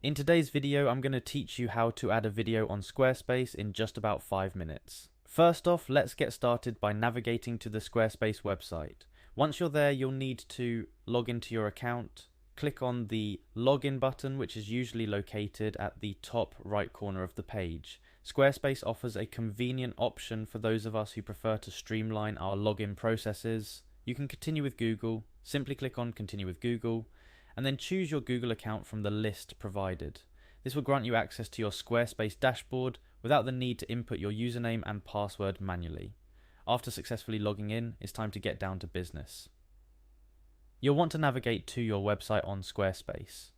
In today's video, I'm going to teach you how to add a video on Squarespace in just about 5 minutes. First off, let's get started by navigating to the Squarespace website. Once you're there, you'll need to log into your account. Click on the login button, which is usually located at the top right corner of the page. Squarespace offers a convenient option for those of us who prefer to streamline our login processes. You can continue with Google. Simply click on Continue with Google, and then choose your Google account from the list provided. This will grant you access to your Squarespace dashboard without the need to input your username and password manually. After successfully logging in, it's time to get down to business. You'll want to navigate to your website on Squarespace.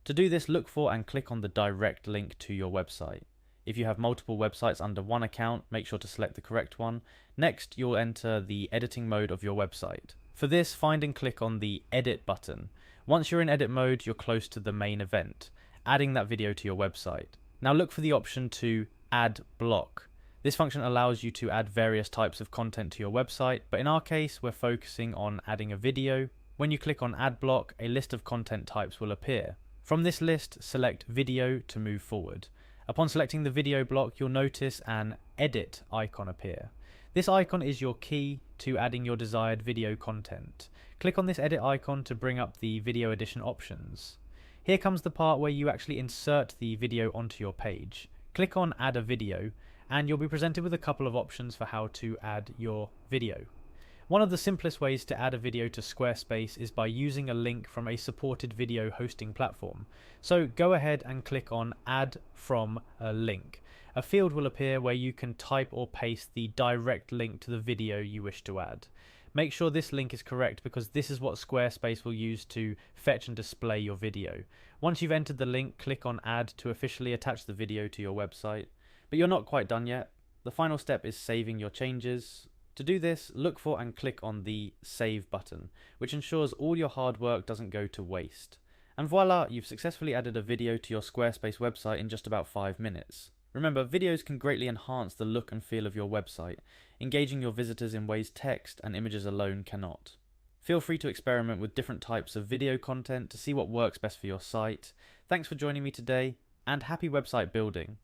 To do this, look for and click on the direct link to your website. If you have multiple websites under one account, make sure to select the correct one. Next, you'll enter the editing mode of your website. For this, find and click on the Edit button. Once you're in edit mode, you're close to the main event, adding that video to your website. Now look for the option to Add Block. This function allows you to add various types of content to your website, but in our case, we're focusing on adding a video. When you click on Add Block, a list of content types will appear. From this list, select Video to move forward. Upon selecting the video block, you'll notice an Edit icon appear. This icon is your key to adding your desired video content. Click on this edit icon to bring up the video edition options. Here comes the part where you actually insert the video onto your page. Click on Add a Video, and you'll be presented with a couple of options for how to add your video. One of the simplest ways to add a video to Squarespace is by using a link from a supported video hosting platform. So go ahead and click on Add from a Link. A field will appear where you can type or paste the direct link to the video you wish to add. Make sure this link is correct because this is what Squarespace will use to fetch and display your video. Once you've entered the link, click on Add to officially attach the video to your website. But you're not quite done yet. The final step is saving your changes. To do this, look for and click on the Save button, which ensures all your hard work doesn't go to waste. And voila, you've successfully added a video to your Squarespace website in just about 5 minutes. Remember, videos can greatly enhance the look and feel of your website, engaging your visitors in ways text and images alone cannot. Feel free to experiment with different types of video content to see what works best for your site. Thanks for joining me today, and happy website building!